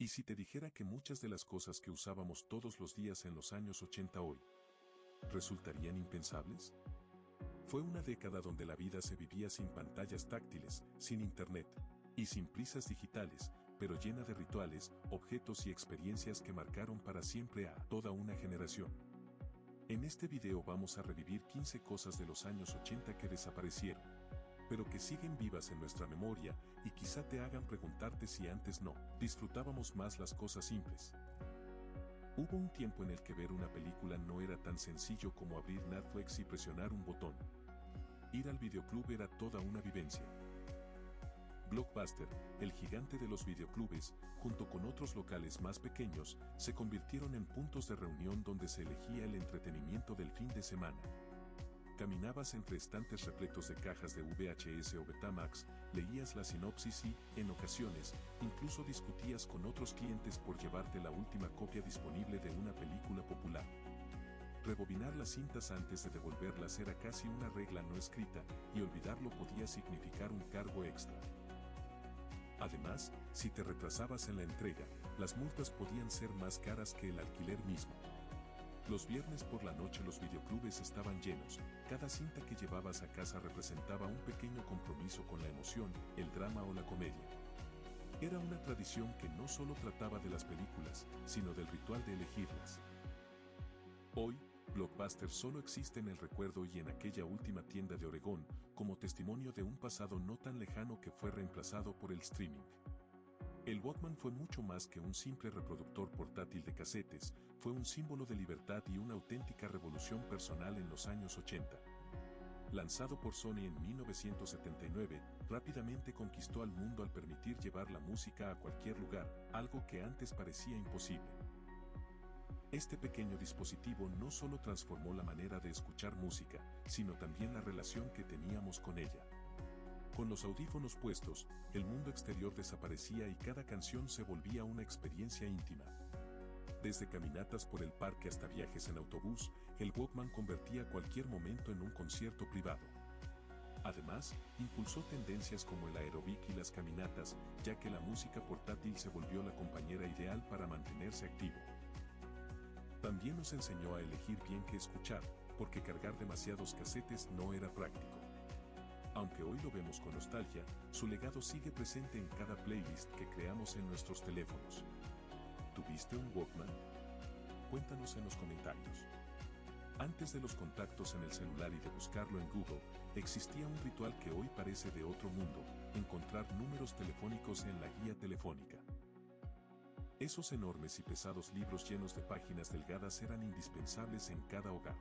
¿Y si te dijera que muchas de las cosas que usábamos todos los días en los años 80 hoy resultarían impensables? Fue una década donde la vida se vivía sin pantallas táctiles, sin internet y sin prisas digitales, pero llena de rituales, objetos y experiencias que marcaron para siempre a toda una generación. En este video vamos a revivir 15 cosas de los años 80 que desaparecieron, pero que siguen vivas en nuestra memoria y quizá te hagan preguntarte si antes no disfrutábamos más las cosas simples. Hubo un tiempo en el que ver una película no era tan sencillo como abrir Netflix y presionar un botón. Ir al videoclub era toda una vivencia. Blockbuster, el gigante de los videoclubes, junto con otros locales más pequeños, se convirtieron en puntos de reunión donde se elegía el entretenimiento del fin de semana. Caminabas entre estantes repletos de cajas de VHS o Betamax, leías la sinopsis y, en ocasiones, incluso discutías con otros clientes por llevarte la última copia disponible de una película popular. Rebobinar las cintas antes de devolverlas era casi una regla no escrita, y olvidarlo podía significar un cargo extra. Además, si te retrasabas en la entrega, las multas podían ser más caras que el alquiler mismo. Los viernes por la noche los videoclubes estaban llenos, cada cinta que llevabas a casa representaba un pequeño compromiso con la emoción, el drama o la comedia. Era una tradición que no solo trataba de las películas, sino del ritual de elegirlas. Hoy, Blockbuster solo existe en el recuerdo y en aquella última tienda de Oregón, como testimonio de un pasado no tan lejano que fue reemplazado por el streaming. El Walkman fue mucho más que un simple reproductor portátil de casetes, fue un símbolo de libertad y una auténtica revolución personal en los años 80. Lanzado por Sony en 1979, rápidamente conquistó al mundo al permitir llevar la música a cualquier lugar, algo que antes parecía imposible. Este pequeño dispositivo no solo transformó la manera de escuchar música, sino también la relación que teníamos con ella. Con los audífonos puestos, el mundo exterior desaparecía y cada canción se volvía una experiencia íntima. Desde caminatas por el parque hasta viajes en autobús, el Walkman convertía cualquier momento en un concierto privado. Además, impulsó tendencias como el aeróbic y las caminatas, ya que la música portátil se volvió la compañera ideal para mantenerse activo. También nos enseñó a elegir bien qué escuchar, porque cargar demasiados casetes no era práctico. Aunque hoy lo vemos con nostalgia, su legado sigue presente en cada playlist que creamos en nuestros teléfonos. ¿Tuviste un Walkman? Cuéntanos en los comentarios. Antes de los contactos en el celular y de buscarlo en Google, existía un ritual que hoy parece de otro mundo: encontrar números telefónicos en la guía telefónica. Esos enormes y pesados libros llenos de páginas delgadas eran indispensables en cada hogar.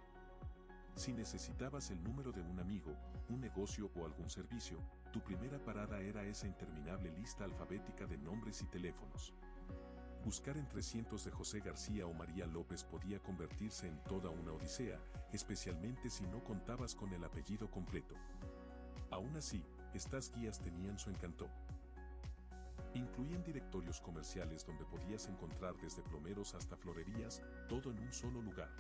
Si necesitabas el número de un amigo, un negocio o algún servicio, tu primera parada era esa interminable lista alfabética de nombres y teléfonos. Buscar entre cientos de José García o María López podía convertirse en toda una odisea, especialmente si no contabas con el apellido completo. Aún así, estas guías tenían su encanto. Incluían directorios comerciales donde podías encontrar desde plomeros hasta florerías, todo en un solo lugar.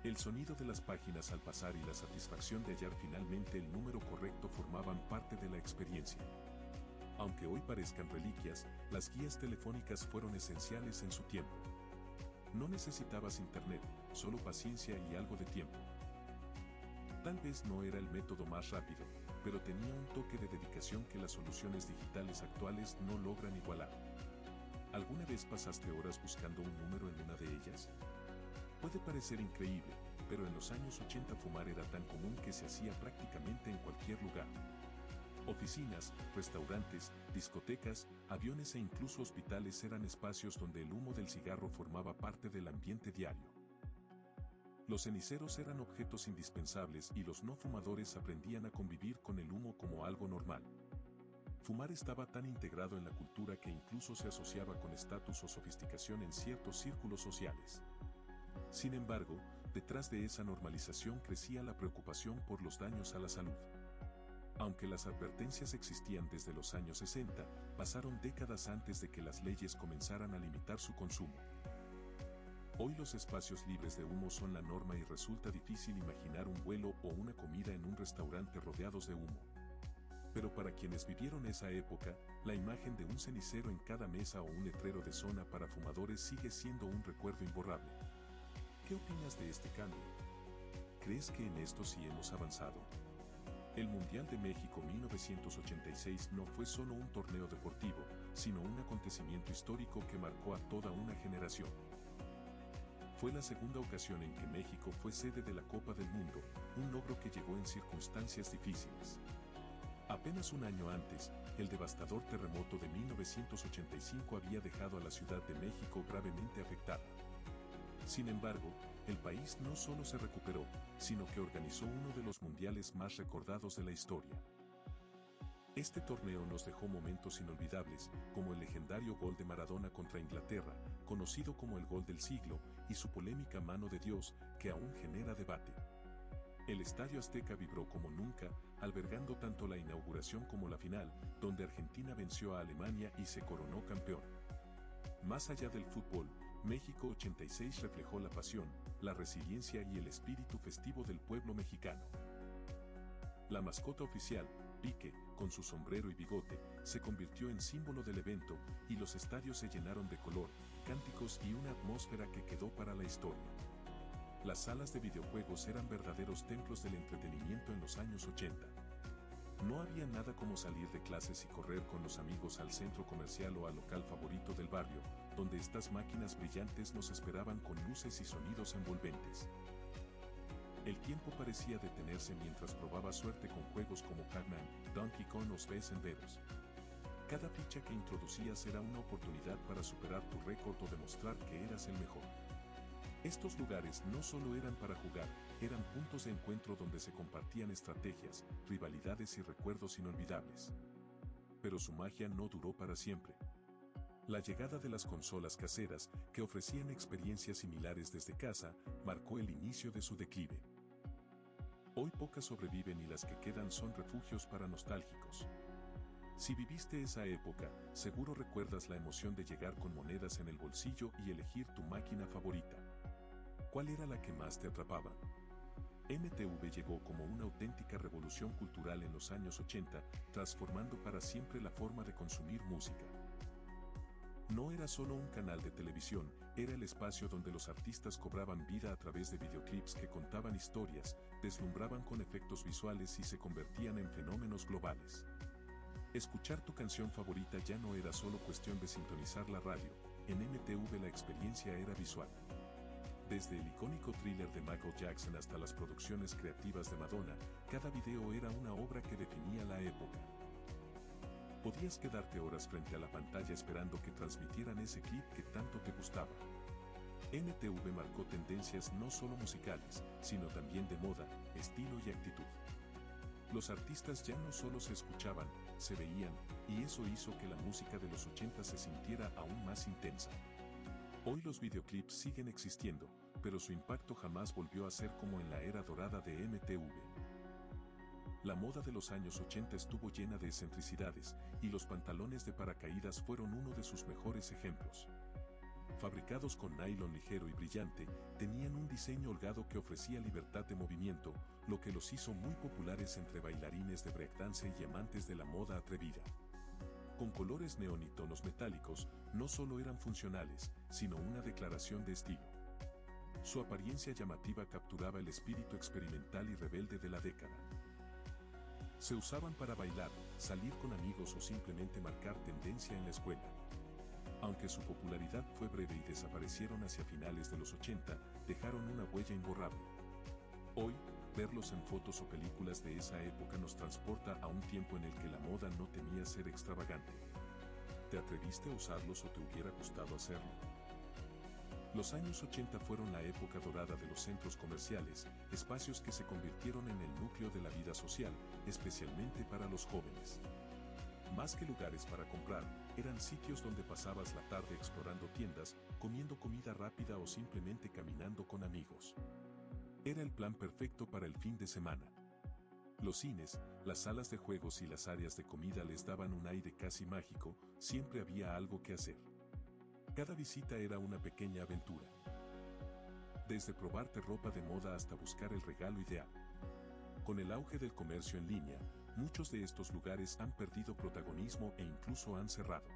El sonido de las páginas al pasar y la satisfacción de hallar finalmente el número correcto formaban parte de la experiencia. Aunque hoy parezcan reliquias, las guías telefónicas fueron esenciales en su tiempo. No necesitabas internet, solo paciencia y algo de tiempo. Tal vez no era el método más rápido, pero tenía un toque de dedicación que las soluciones digitales actuales no logran igualar. ¿Alguna vez pasaste horas buscando un número en una de ellas? Puede parecer increíble, pero en los años 80 fumar era tan común que se hacía prácticamente en cualquier lugar. Oficinas, restaurantes, discotecas, aviones e incluso hospitales eran espacios donde el humo del cigarro formaba parte del ambiente diario. Los ceniceros eran objetos indispensables y los no fumadores aprendían a convivir con el humo como algo normal. Fumar estaba tan integrado en la cultura que incluso se asociaba con estatus o sofisticación en ciertos círculos sociales. Sin embargo, detrás de esa normalización crecía la preocupación por los daños a la salud. Aunque las advertencias existían desde los años 60, pasaron décadas antes de que las leyes comenzaran a limitar su consumo. Hoy los espacios libres de humo son la norma y resulta difícil imaginar un vuelo o una comida en un restaurante rodeados de humo. Pero para quienes vivieron esa época, la imagen de un cenicero en cada mesa o un letrero de zona para fumadores sigue siendo un recuerdo imborrable. ¿Qué opinas de este cambio? ¿Crees que en esto sí hemos avanzado? El Mundial de México 1986 no fue solo un torneo deportivo, sino un acontecimiento histórico que marcó a toda una generación. Fue la segunda ocasión en que México fue sede de la Copa del Mundo, un logro que llegó en circunstancias difíciles. Apenas un año antes, el devastador terremoto de 1985 había dejado a la Ciudad de México gravemente afectada. Sin embargo, el país no solo se recuperó, sino que organizó uno de los mundiales más recordados de la historia. Este torneo nos dejó momentos inolvidables, como el legendario gol de Maradona contra Inglaterra, conocido como el gol del siglo, y su polémica mano de Dios, que aún genera debate. El Estadio Azteca vibró como nunca, albergando tanto la inauguración como la final, donde Argentina venció a Alemania y se coronó campeón. Más allá del fútbol, México 86 reflejó la pasión, la resiliencia y el espíritu festivo del pueblo mexicano. La mascota oficial, Pique, con su sombrero y bigote, se convirtió en símbolo del evento, y los estadios se llenaron de color, cánticos y una atmósfera que quedó para la historia. Las salas de videojuegos eran verdaderos templos del entretenimiento en los años 80. No había nada como salir de clases y correr con los amigos al centro comercial o al local favorito del barrio, donde estas máquinas brillantes nos esperaban con luces y sonidos envolventes. El tiempo parecía detenerse mientras probaba suerte con juegos como Pac-Man, Donkey Kong o Space Invaders. Cada ficha que introducías era una oportunidad para superar tu récord o demostrar que eras el mejor. Estos lugares no solo eran para jugar, eran puntos de encuentro donde se compartían estrategias, rivalidades y recuerdos inolvidables. Pero su magia no duró para siempre. La llegada de las consolas caseras, que ofrecían experiencias similares desde casa, marcó el inicio de su declive. Hoy pocas sobreviven y las que quedan son refugios para nostálgicos. Si viviste esa época, seguro recuerdas la emoción de llegar con monedas en el bolsillo y elegir tu máquina favorita. ¿Cuál era la que más te atrapaba? MTV llegó como una auténtica revolución cultural en los años 80, transformando para siempre la forma de consumir música. No era solo un canal de televisión, era el espacio donde los artistas cobraban vida a través de videoclips que contaban historias, deslumbraban con efectos visuales y se convertían en fenómenos globales. Escuchar tu canción favorita ya no era solo cuestión de sintonizar la radio, en MTV la experiencia era visual. Desde el icónico thriller de Michael Jackson hasta las producciones creativas de Madonna, cada video era una obra que definía la época. Podías quedarte horas frente a la pantalla esperando que transmitieran ese clip que tanto te gustaba. MTV marcó tendencias no solo musicales, sino también de moda, estilo y actitud. Los artistas ya no solo se escuchaban, se veían, y eso hizo que la música de los 80 se sintiera aún más intensa. Hoy los videoclips siguen existiendo, pero su impacto jamás volvió a ser como en la era dorada de MTV. La moda de los años 80 estuvo llena de excentricidades, y los pantalones de paracaídas fueron uno de sus mejores ejemplos. Fabricados con nylon ligero y brillante, tenían un diseño holgado que ofrecía libertad de movimiento, lo que los hizo muy populares entre bailarines de breakdance y amantes de la moda atrevida. Con colores neón y tonos metálicos, no solo eran funcionales, sino una declaración de estilo. Su apariencia llamativa capturaba el espíritu experimental y rebelde de la década. Se usaban para bailar, salir con amigos o simplemente marcar tendencia en la escuela. Aunque su popularidad fue breve y desaparecieron hacia finales de los 80, dejaron una huella imborrable. Hoy, verlos en fotos o películas de esa época nos transporta a un tiempo en el que la moda no temía ser extravagante. ¿Te atreviste a usarlos o te hubiera gustado hacerlo? Los años 80 fueron la época dorada de los centros comerciales, espacios que se convirtieron en el núcleo de la vida social, especialmente para los jóvenes. Más que lugares para comprar, eran sitios donde pasabas la tarde explorando tiendas, comiendo comida rápida o simplemente caminando con amigos. Era el plan perfecto para el fin de semana. Los cines, las salas de juegos y las áreas de comida les daban un aire casi mágico, siempre había algo que hacer. Cada visita era una pequeña aventura. Desde probarte ropa de moda hasta buscar el regalo ideal. Con el auge del comercio en línea, muchos de estos lugares han perdido protagonismo e incluso han cerrado.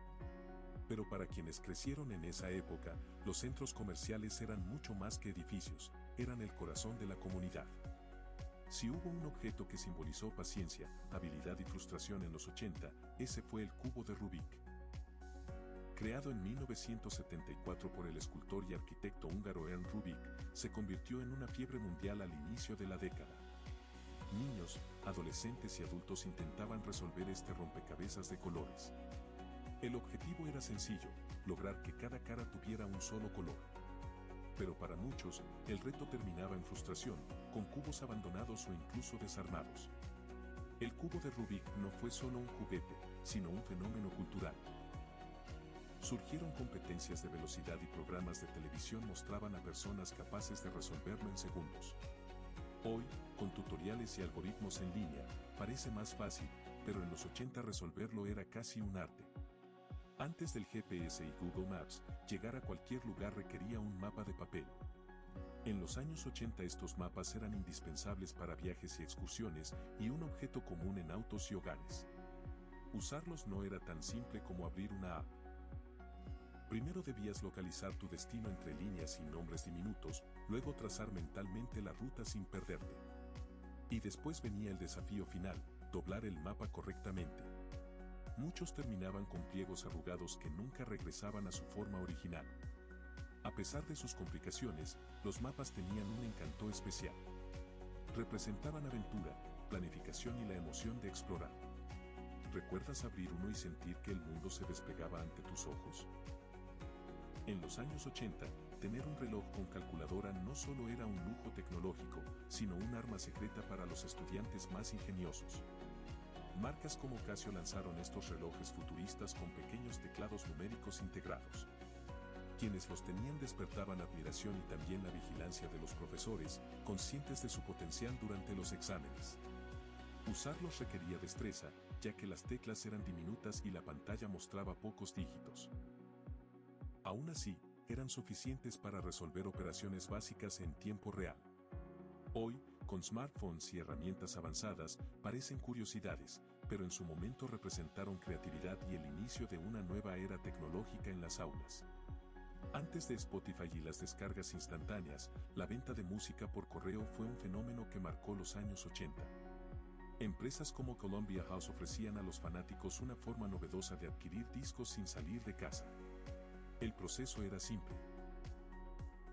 Pero para quienes crecieron en esa época, los centros comerciales eran mucho más que edificios, eran el corazón de la comunidad. Si hubo un objeto que simbolizó paciencia, habilidad y frustración en los 80, ese fue el cubo de Rubik. Creado en 1974 por el escultor y arquitecto húngaro Ernst Rubik, se convirtió en una fiebre mundial al inicio de la década. Niños, adolescentes y adultos intentaban resolver este rompecabezas de colores. El objetivo era sencillo, lograr que cada cara tuviera un solo color. Pero para muchos, el reto terminaba en frustración, con cubos abandonados o incluso desarmados. El cubo de Rubik no fue solo un juguete, sino un fenómeno cultural. Surgieron competencias de velocidad y programas de televisión mostraban a personas capaces de resolverlo en segundos. Hoy, con tutoriales y algoritmos en línea, parece más fácil, pero en los 80 resolverlo era casi un arte. Antes del GPS y Google Maps, llegar a cualquier lugar requería un mapa de papel. En los años 80 estos mapas eran indispensables para viajes y excursiones y un objeto común en autos y hogares. Usarlos no era tan simple como abrir una app. Primero debías localizar tu destino entre líneas y nombres diminutos, luego trazar mentalmente la ruta sin perderte. Y después venía el desafío final, doblar el mapa correctamente. Muchos terminaban con pliegos arrugados que nunca regresaban a su forma original. A pesar de sus complicaciones, los mapas tenían un encanto especial. Representaban aventura, planificación y la emoción de explorar. ¿Recuerdas abrir uno y sentir que el mundo se despegaba ante tus ojos? En los años 80, tener un reloj con calculadora no solo era un lujo tecnológico, sino un arma secreta para los estudiantes más ingeniosos. Marcas como Casio lanzaron estos relojes futuristas con pequeños teclados numéricos integrados. Quienes los tenían despertaban admiración y también la vigilancia de los profesores, conscientes de su potencial durante los exámenes. Usarlos requería destreza, ya que las teclas eran diminutas y la pantalla mostraba pocos dígitos. Aún así, eran suficientes para resolver operaciones básicas en tiempo real. Hoy, con smartphones y herramientas avanzadas, parecen curiosidades, pero en su momento representaron creatividad y el inicio de una nueva era tecnológica en las aulas. Antes de Spotify y las descargas instantáneas, la venta de música por correo fue un fenómeno que marcó los años 80. Empresas como Columbia House ofrecían a los fanáticos una forma novedosa de adquirir discos sin salir de casa. El proceso era simple.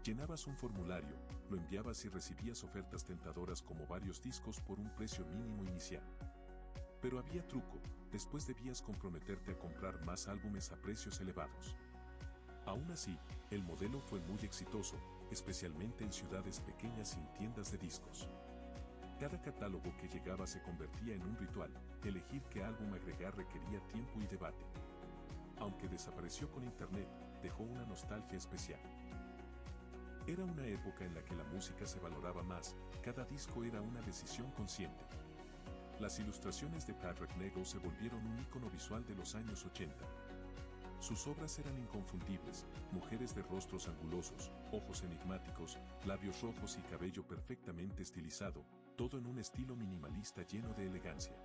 Llenabas un formulario, lo enviabas y recibías ofertas tentadoras como varios discos por un precio mínimo inicial. Pero había truco, después debías comprometerte a comprar más álbumes a precios elevados. Aún así, el modelo fue muy exitoso, especialmente en ciudades pequeñas sin tiendas de discos. Cada catálogo que llegaba se convertía en un ritual, elegir qué álbum agregar requería tiempo y debate. Aunque desapareció con Internet, dejó una nostalgia especial. Era una época en la que la música se valoraba más, cada disco era una decisión consciente. Las ilustraciones de Patrick Nego se volvieron un ícono visual de los años 80. Sus obras eran inconfundibles, mujeres de rostros angulosos, ojos enigmáticos, labios rojos y cabello perfectamente estilizado, todo en un estilo minimalista lleno de elegancia.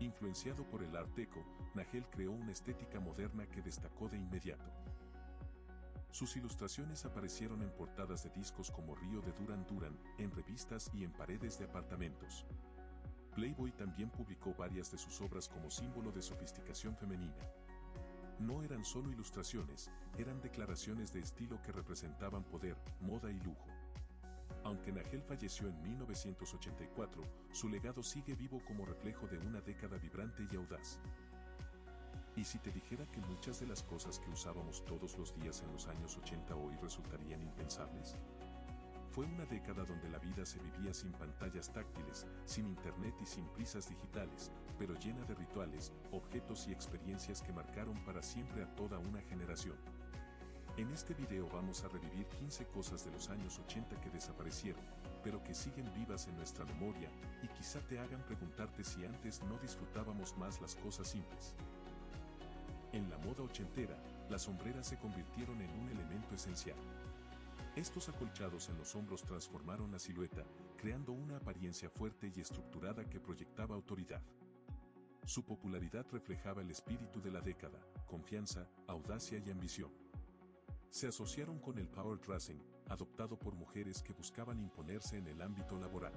Influenciado por el Art Deco, Nagel creó una estética moderna que destacó de inmediato. Sus ilustraciones aparecieron en portadas de discos como Río de Duran Duran, en revistas y en paredes de apartamentos. Playboy también publicó varias de sus obras como símbolo de sofisticación femenina. No eran solo ilustraciones, eran declaraciones de estilo que representaban poder, moda y lujo. Aunque Nagel falleció en 1984, su legado sigue vivo como reflejo de una década vibrante y audaz. ¿Y si te dijera que muchas de las cosas que usábamos todos los días en los años 80 hoy resultarían impensables? Fue una década donde la vida se vivía sin pantallas táctiles, sin internet y sin prisas digitales, pero llena de rituales, objetos y experiencias que marcaron para siempre a toda una generación. En este video vamos a revivir 15 cosas de los años 80 que desaparecieron, pero que siguen vivas en nuestra memoria, y quizá te hagan preguntarte si antes no disfrutábamos más las cosas simples. En la moda ochentera, las sombreras se convirtieron en un elemento esencial. Estos acolchados en los hombros transformaron la silueta, creando una apariencia fuerte y estructurada que proyectaba autoridad. Su popularidad reflejaba el espíritu de la década, confianza, audacia y ambición. Se asociaron con el power dressing, adoptado por mujeres que buscaban imponerse en el ámbito laboral.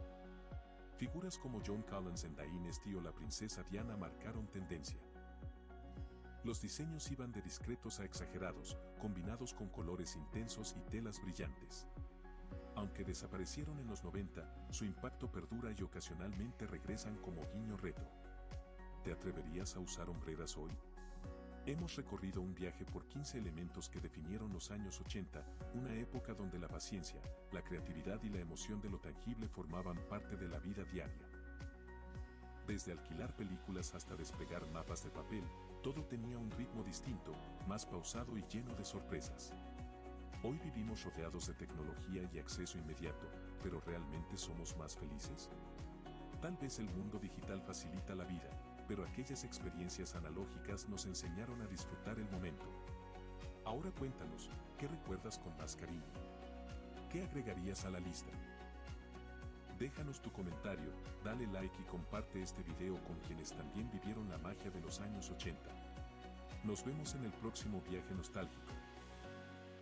Figuras como Joan Collins en Dynasty o la princesa Diana marcaron tendencia. Los diseños iban de discretos a exagerados, combinados con colores intensos y telas brillantes. Aunque desaparecieron en los 90, su impacto perdura y ocasionalmente regresan como guiño retro. ¿Te atreverías a usar hombreras hoy? Hemos recorrido un viaje por 15 elementos que definieron los años 80, una época donde la paciencia, la creatividad y la emoción de lo tangible formaban parte de la vida diaria. Desde alquilar películas hasta desplegar mapas de papel, todo tenía un ritmo distinto, más pausado y lleno de sorpresas. Hoy vivimos rodeados de tecnología y acceso inmediato, pero ¿realmente somos más felices? Tal vez el mundo digital facilita la vida, pero aquellas experiencias analógicas nos enseñaron a disfrutar el momento. Ahora cuéntanos, ¿qué recuerdas con más cariño? ¿Qué agregarías a la lista? Déjanos tu comentario, dale like y comparte este video con quienes también vivieron la magia de los años 80. Nos vemos en el próximo viaje nostálgico.